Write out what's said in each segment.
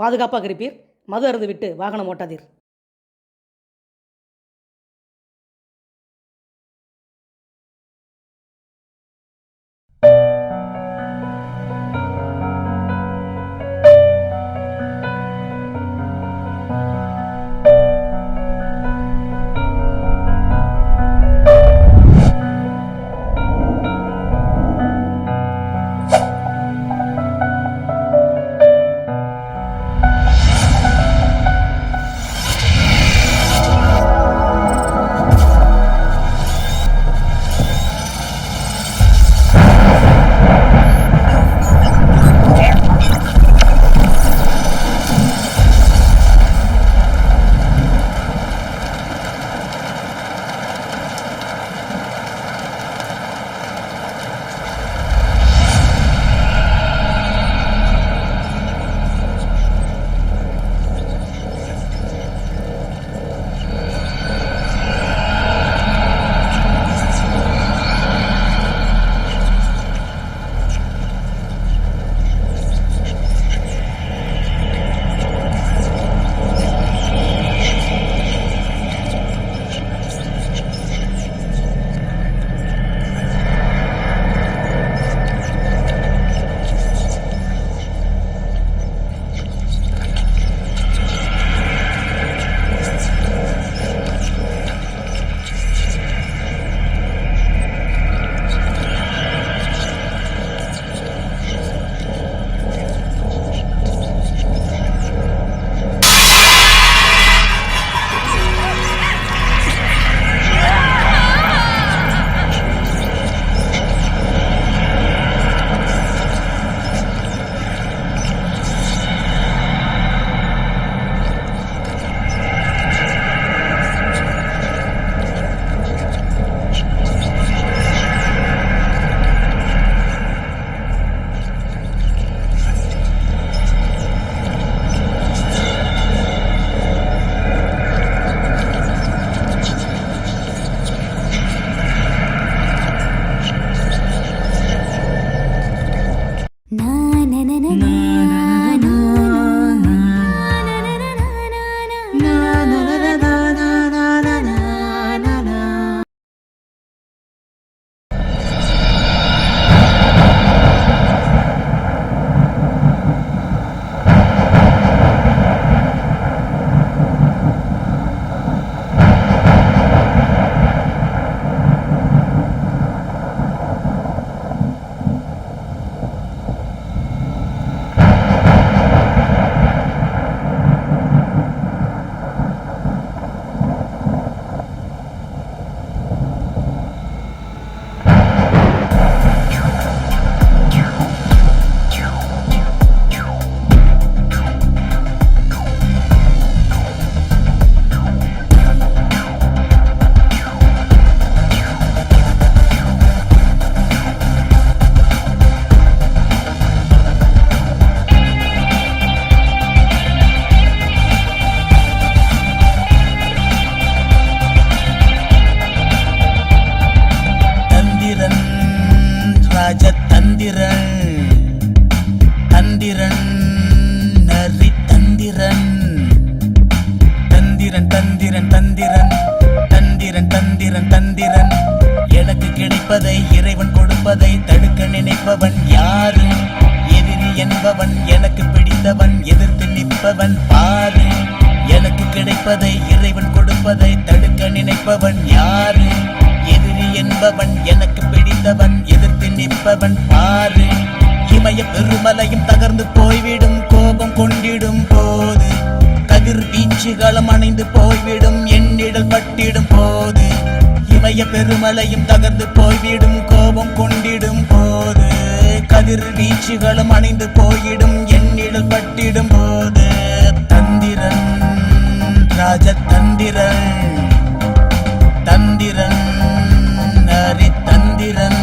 பாதுகாப்பாக இருப்பீர். மது அருந்து விட்டு வாகனம் ஓட்டாதீர். கிடைப்பதை இறைவன் கொடுப்பதை தடுக்க நினைப்பவன் யாரு? எதிரி என்பவன் எனக்கு பிடித்தவன், எதிர்த்து நிற்பவன் பாரு. எனக்கு கிடைப்பதை இறைவன் கொடுப்பதை தடுக்க நினைப்பவன் யாரு? எதிரி என்பவன் எனக்கு பிடித்தவன், எதிர்த்து நிற்பவன் பாரு. இமய பெருமலையும் தகர்ந்து போய்விடும் கோபம் கொண்டிடும் போது, கதிர் வீச்சுகளும் அணைந்து போய்விடும் எண்ணிடல் பட்டிடும் போது. இமய பெருமலையும் தகர்ந்து போய்விடும் கோபம் கொண்டிடும் போது, கதிர் வீச்சுகளும் அணைந்து போயிடும் எண்ணிடல் பட்டிடும் போது. தந்திரன் ராஜதந்திரன், தந்திரன் ஹரிதந்திரன்.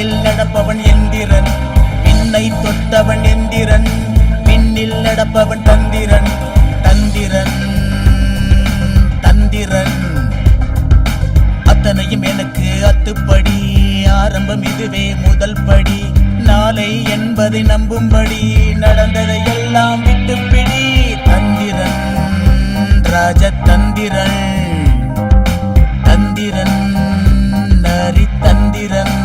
விண்ணில் நடப்பவன் எந்திரன், விண்ணை தொட்டவன் எந்திரன், விண்ணில் நடப்பவன் தந்திரன், தந்திரன் தந்திரன். அத்தனையும் எனக்கு அத்துப்படி, ஆரம்பம் இதுவே முதல் படி. நாளை என்பதை நம்பும்படி, நடந்ததை எல்லாம் விட்டுப்பிடி. தந்திரன் ராஜதந்திரன், தந்திரன் நரி தந்திரன்.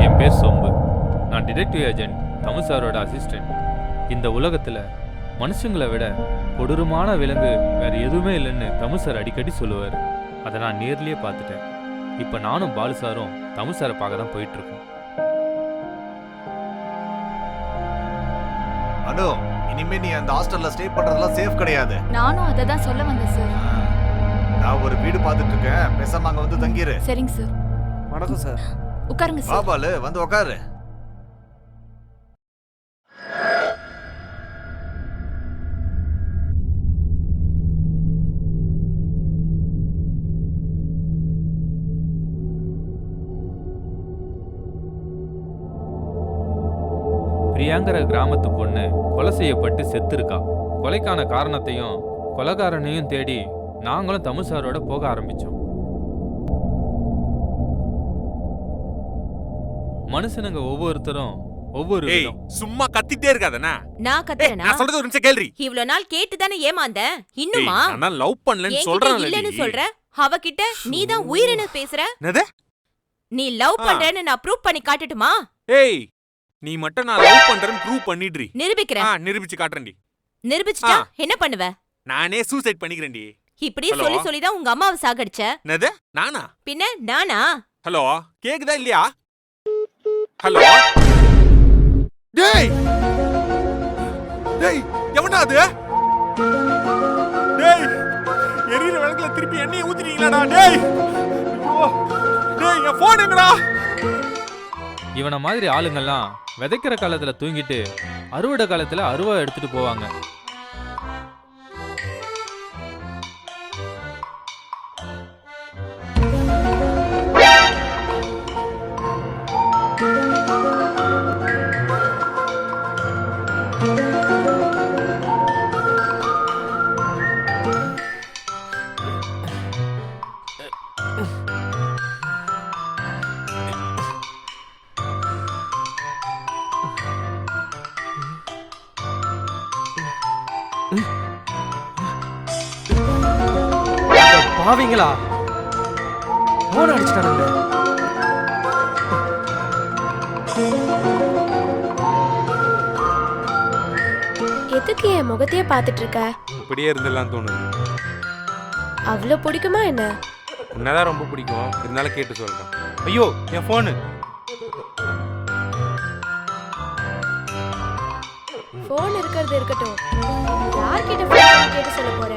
என் பேர் சொம்பு. நான் டிடெக்டிவ் ஏஜென்ட் தமிழ் சாரோட அசிஸ்டன்ட். இந்த உலகத்தில் மனுஷங்களை விட கொடூரமான விலங்கு வேற எதுவுமே இல்லைன்னு தமிழ் சார் அடிக்கடி சொல்லுவார். அதை நான் நேர்லேயே பார்த்துட்டேன். இப்போ நானும் பாலு சாரும் தமிழ் சாரை பார்க்க தான் போயிட்டு இருக்கோம். அனு, இனிமே நீ அந்த ஹாஸ்டல்ல ஸ்டே பண்றதெல்லாம் சேஃப் கிடையாது. நானும் அதை தான் சொல்ல வந்தேன் சார். நான் ஒரு வீடு பார்த்துட்டு இருக்கேன், பேசாம அங்க வந்து தங்கிரு. சரிங்க சார். வணக்கம் சார். உட்காருங்க சார். பாபாலு வந்து உட்காரு. பிரியாங்கிற கிராமத்து பொண்ணு கொலை செய்யப்பட்டு செத்துருக்கா. கொலைக்கான காரணத்தையும் கொலைகாரனையும் தேடி நாங்களும் தமிழ் சாரோட போக ஆரம்பிச்சோம். மனுஷனுங்க ஒவ்வொருத்தரும் ஒவ்வொரு விதம். சும்மா கத்திட்டே இருக்காதனா? நான் கத்துறேனா? நான் சொல்றது ஒரு நிமிஷம் கேள்றி. இவ்ளோ நாள் கேட்டு தானே ஏமாந்த. இன்னுமா நான் லவ் பண்ணலன்னு சொல்றேன். இல்லன்னு சொல்ற. அவகிட்ட நீ தான் உயிரினு பேசுற. என்னது? நீ லவ் பண்றேன்னு நான் ப்ரூவ் பண்ணி காட்டட்டுமா? ஏய், நீ மட்டும் நான் லவ் பண்றேன்னு ப்ரூவ் பண்ணிடுறீ. நிரூபிக்கிறேன். நிரூபிச்சு காட்டுறேன்டி. நிரூபிச்சிட்டா என்ன பண்ணுவ? நானே சூசைட் பண்ணிக்கிறேன்டி. இப்படி சொல்லி சொல்லி தான் உங்க அம்மாவை சாகடிச்ச. என்னது? நானா? பின்ன நானா? ஹலோ, கேக்குதா இல்லையா? ஹலோ டேய் டேய், எவனா அது? டேய், எரியிற விளக்குல திருப்பி எண்ணெயை ஊத்திட்டீங்களாடா? டேய் ஐயோ, டேய் என் போன் எங்கடா? இவனை மாதிரி ஆளுங்கெல்லாம் விதைக்கிற காலத்துல தூங்கிட்டு அறுவடை காலத்துல அருவா எடுத்துட்டு போவாங்க. பாவீங்களா? போன் அடிச்சிட்டானுங்க. எதுக்கு என் முகத்தையே பார்த்துட்டு இருக்க? இப்படியே இருந்தெல்லாம் தோணுது. அவ்வளோ பிடிக்குமா என்ன? உன்னதான் ரொம்ப பிடிக்கும், இருந்தாலும் கேட்டு சொல்றேன். ஐயோ, என் போனு. போன் இருக்கிறது இருக்கட்டும், யார்கிட்ட போன் கேட்டு சொல்ல போற?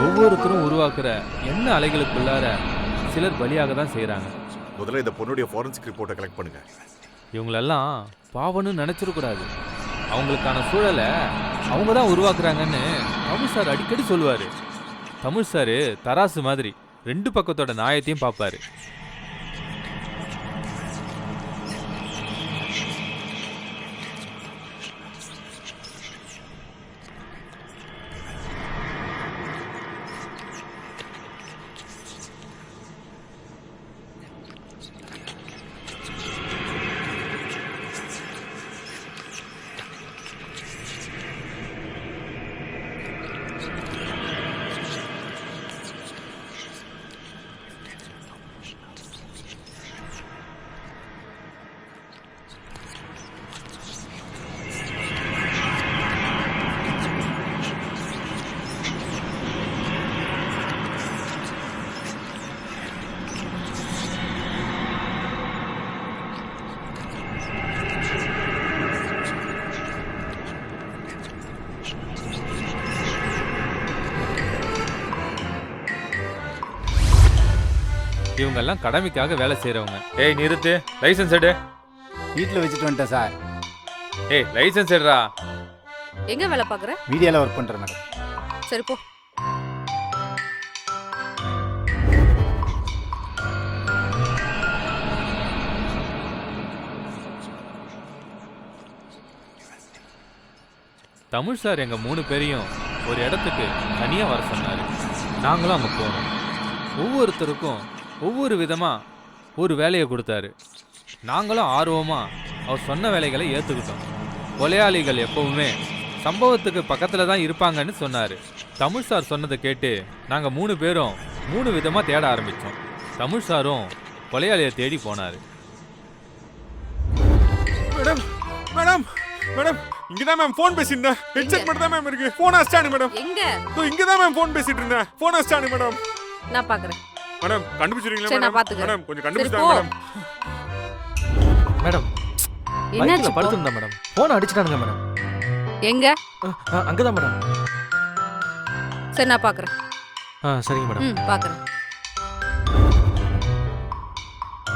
ஒவ்வொருத்தரும் உருவாக்குற என்ன அலைகளுக்குள்ளார சிலர் பலியாக தான் செய்யறாங்க. முதல்ல இந்த பொண்ணுடைய ஃபாரன்சிக் ரிப்போர்ட்டை கலெக்ட் பண்ணுங்க. இவங்களெல்லாம் பாவன்னு நினைச்சிடக்கூடாது. அவங்களுக்கான சூழலை அவங்க தான் உருவாக்குறாங்கன்னு தமிழ் சார் அடிக்கடி சொல்லுவாரு. தமிழ் சார் தராசு மாதிரி ரெண்டு பக்கத்தோட நியாயத்தையும் பார்ப்பாரு. இவங்கெல்லாம் கடமைக்காக வேலை செய்கிறவங்க. ஏய் நிறுத்து, லைசன்ஸ் எடு. வீட்டில் வச்சுட்டு வந்துட்டேன் சார். ஏய் லைசென்ஸ் எடுறா. எங்க வேலை பாக்குற? மீடியாவில் ஒர்க் பண்ணுறேன் மேடம். சரி போ. தமிழ் சார் எங்க 3 பேரையும் ஒரு இடத்துக்கு தனியா வர சொன்னாரு. நாங்களும் அங்க போனோம். ஒவ்வொருத்தருக்கும் ஒவ்வொரு விதமா ஒரு வேலையை கொடுத்தாரு. நாங்களும் ஆர்வமா அவர் சொன்ன வேலைகளை ஏத்துக்கிட்டோம். கொலையாளிகள் எப்பவுமே சம்பவத்துக்கு பக்கத்துல தான் இருப்பாங்கன்னு சொன்னாரு. தமிழ் சார் சொன்னதை கேட்டு நாங்க 3 பேரும் 3 விதமா தேட ஆரம்பிச்சோம். தமிழ் சாரும் கொலையாளியை தேடி போனாரு. மேடம் மேடம் மேடம் இங்கதான் மேம் ஃபோன் பேசிட்டேன். ஹெட்செட் மட்டும் தான் மேம் இருக்கு. ஃபோன் அஸ்டானு மேடம். எங்க? இங்க தான் மேம் ஃபோன் பேசிட்டு இருந்தேன். ஃபோன் அஸ்டானு மேடம். நான் பாக்குறேன். மேடம் கண்டுபிடிச்சிருக்கீங்களா சரி, நான் மேடம்? பாத்துக்கிறேன். மேடம் கொஞ்சம் சரி, கண்டுபிடிச்சாங்க போ. மேடம். மேடம் என்னாச்சு பைக்கில் இப்போ? படுத்திருந்தேன் மேடம். ஃபோன் அடிச்சிட்டானுங்க மேடம். எங்க? அங்கதான் மேடம். சரி நான் பாக்குறேன். சரிங்க மேடம். பாக்குறேன்.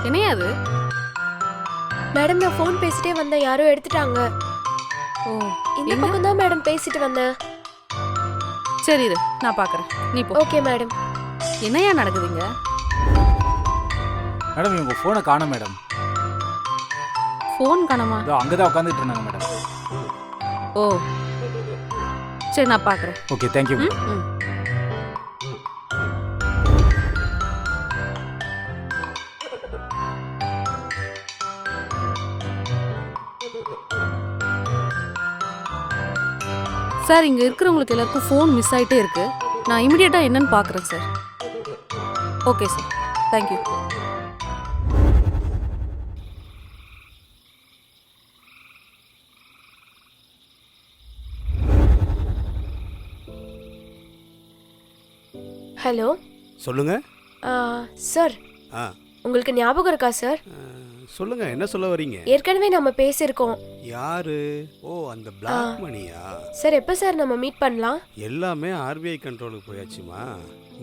என்னையா அது? மேடம் நான் ஃபோன் பேசிட்டே வந்தேன், யாரோ எடுத்துட்டாங்க. ஓ, இந்த எங்க? பக்கம் தான் மேடம் பேசிட்டு வந்தேன். சரி இரு, நான் பாக்குறேன். நீ போ. Okay madam. என்னையா நடக்குதுங்க? மேடம் இவங்க ஃபோனை காணோம் மேடம். ஃபோன் காணோமா? இதோ அங்கே தான் உட்காந்துட்டு இருந்தாங்க மேடம். ஓ சரி நான் பாக்குறேன். Okay thank you madam. ம். சார் இங்க இருக்கிறவங்களுக்கு எல்லாருக்கும் ஃபோன் மிஸ் ஆயிட்டே இருக்கு. நான் இமிடியேட்டா என்னன்னு பாக்குறேன் sir. Okay sir, thank you. Hello சொல்லுங்க. சார், ஆ உங்களுக்கு ஞாபகம் இருக்கா சார்? சொல்லுங்க, என்ன சொல்ல வரீங்க? ஏற்கனவே நம்ம பேசியிருக்கோம். யாரு? ஓ அந்த பிளாக் மணியா? சார் எப்போ சார் நம்ம மீட் பண்ணலாம்? எல்லாமே ஆர்பிஐ கண்ட்ரோலுக்கு போயாச்சுமா.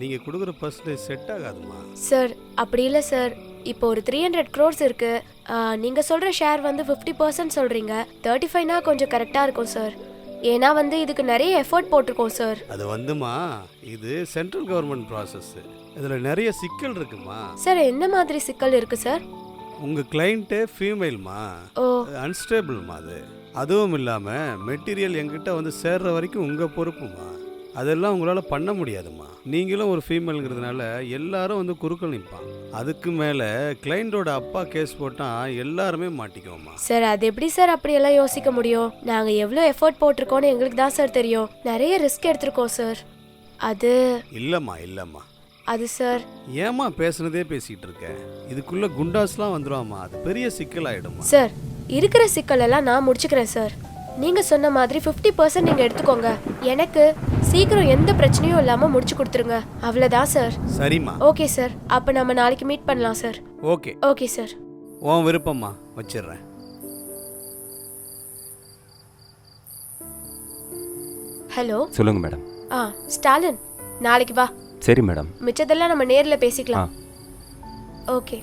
நீங்க கொடுக்குற பர்சன்டேஜ் செட் ஆகாதுமா. சார் அப்படி இல்லை சார், இப்போ ஒரு 300 crores இருக்கு. நீங்க சொல்ற ஷேர் வந்து 50% சொல்றீங்க. 35னா கொஞ்சம் கரெக்டா இருக்கும் சார். ஏன்னா வந்து இதுக்கு நிறைய எஃபோர்ட் போட்டிருக்கோம் சார். அது வந்துமா, இது சென்ட்ரல் கவர்மெண்ட் ப்ராசஸ். இதுல நிறைய சிக்கல் இருக்குமா. சார் என்ன மாதிரி சிக்கல் இருக்கு சார்? உங்க கிளைண்ட்டே ஃபீமேல்மா. ஓ அன்ஸ்டேபிள்மா அது. அதுவும் இல்லாம மெட்டீரியல் என்கிட்ட வந்து சேர்ற வரைக்கும் உங்க பொறுப்புமா. அதெல்லாம் உங்களால் பண்ண முடியாதுமா. நீங்களும் ஒரு ஃபீமேலுங்கிறதுனால எல்லாரும் வந்து குறுக்கள் நிற்பான். அதுக்கு மேலே கிளைண்டோட அப்பா கேஸ் போட்டால் எல்லாருமே மாட்டிக்குவோம்மா. சார் அது எப்படி சார் அப்படியெல்லாம் யோசிக்க முடியும்? நாங்கள் எவ்வளோ எஃபோர்ட் போட்டிருக்கோன்னு எங்களுக்கு தான் சார் தெரியும். நிறைய ரிஸ்க் எடுத்திருக்கோம் சார். அது இல்லைம்மா அது சார். ஏம்மா பேசுனதே பேசிகிட்டு இருக்க? இதுக்குள்ளே குண்டாஸ்லாம் வந்துடுவாம்மா. அது பெரிய சிக்கல் ஆகிடுமா. சார் இருக்கிற சிக்கலெல்லாம் நான் முடிச்சுக்கிறேன் சார். நீங்கள் சொன்ன மாதிரி 50% நீங்கள் எடுத்துக்கோங்க. எனக்கு சீக்கிரம் எந்த பிரச்சனையும் இல்லாமல் முடிச்சு கொடுத்துருங்க. அவ்வளோதான் சார். சரிம்மா. ஓகே சார், அப்போ நம்ம நாளைக்கு மீட் பண்ணலாம் சார். Okay okay sir. உன் விருப்பம்மா, வச்சிடுறேன். ஹலோ சொல்லுங்க மேடம். ஸ்டாலின், நாளைக்கு வா. சரி மேடம். மிச்சதெல்லாம் நம்ம நேரில் பேசிக்கலாம். ஓகே.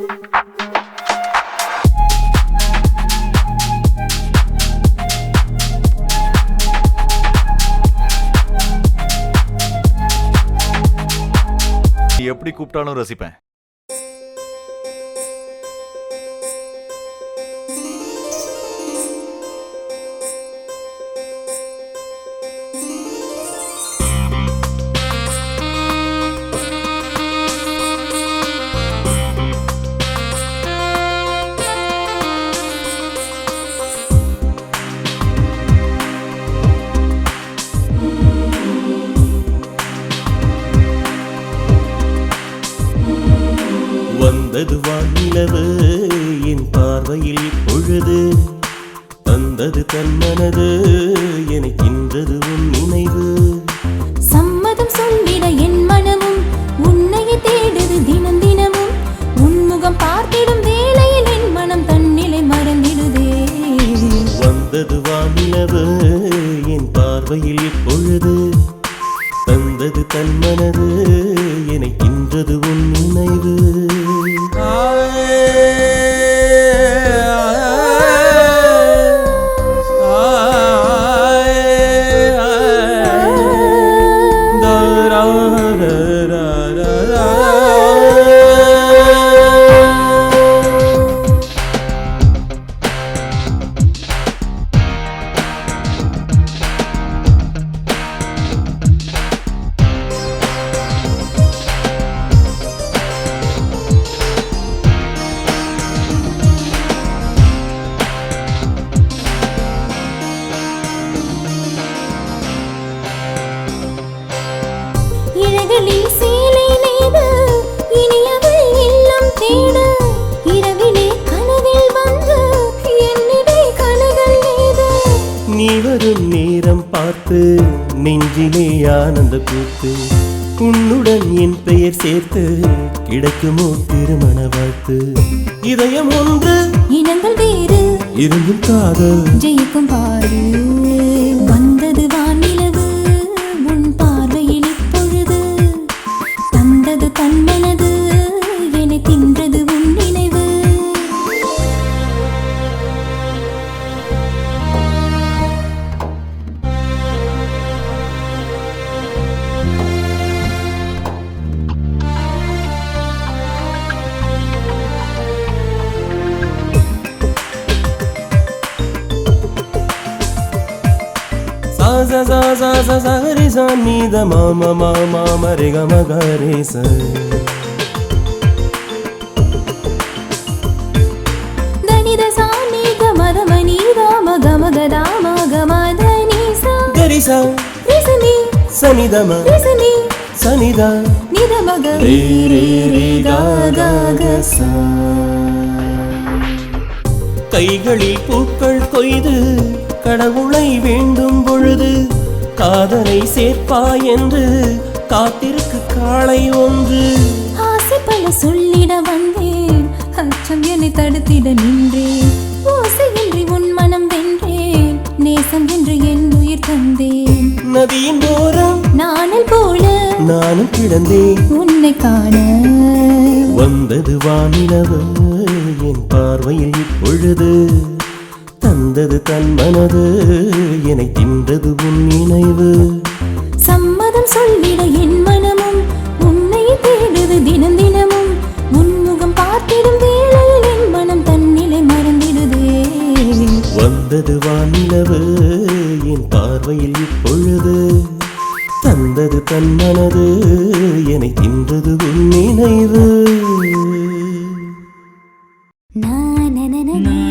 நீ எப்படி கூப்பிட்டாலும் ரசிப்பேன். வந்தது வானிலவு என் பார்வையில் பொழுது, தந்தது தன்மனது எனக்கின்றது உன் நினைவு. சம்மதம் சொல்லிட என் மனமும் உன்னையே தேடுது தினம் தினமும். உன்முகம் பார்த்திடும் வேளையில் என் மனம் தன்னிலை மறந்திடுதே. வந்தது வானிலவு என் பார்வையில் பொழுது, தந்தது தன்மனது எனக்கின்றது உன் நினைவு. இழைகளில் சேலை நெய்து இனியவள் இல்லம் தேட. இரவிலே கனவில் வந்து என்னிடை கனகள் நெய்த. நீ வரும் நேரம் பார்த்து நெஞ்சிலே ஆனந்த கூத்து, உன்னுடன் என் பெயர் சேர்த்து கிடைக்குமோ திருமண வாழ்த்து. இதயம் ஒன்று இனங்கள் வேறு இருந்தும் காதல் ஜெயிக்கும் பாரு. வந்தது வானிலவு உன் பார்வையில் இப்பொழுது, தந்தது தன்மனது என தின்றது உன் நினைவு. sa sa sa sa sa re sa ni da ma ma ma ma ma re ga ma ga re sa. dani da sa ni ga ma da ma ni da ma ga ma ga da ma ga ma da ni sa. ga re sa re sa ni sa ni da ma re sa ni sa ni da ni da ma ga re re re ga ga ga sa. கைகளில் பூக்கள் கொய்து கடவுளை வேண்டும் பொழுது, காதலை சேர்ப்பாய் என்று காத்திருக்கு காளை ஒன்று. ஆசை பல சொல்லிட வந்தேன், அச்சம் என்னை தடுத்திட நின்றேன். ஓசையின்றி உன் மனம் வென்றேன், நேசம் என்று என் உயிர் தந்தேன். நதியின் ஓரம் நானல் போல நானும் கிடந்தேன் உன்னை காண. வந்தது வானிலவு என் பார்வையில் இப்பொழுது, தந்தது தன் மனது என்னை தின்றது உன் நினைவு. சம்மதம் சொல்லிட என் மனமும் உன்னை தேடுது தினம் தினமும். உன்முகம் பார்த்திடும் வேளையில் என் மனம் தன்னிலை மறந்திடுதே. வந்தது வானிலவு என் பார்வையில் இப்பொழுது, தந்தது தன் மனது என்னை தின்றது உன் நினைவு. na na na na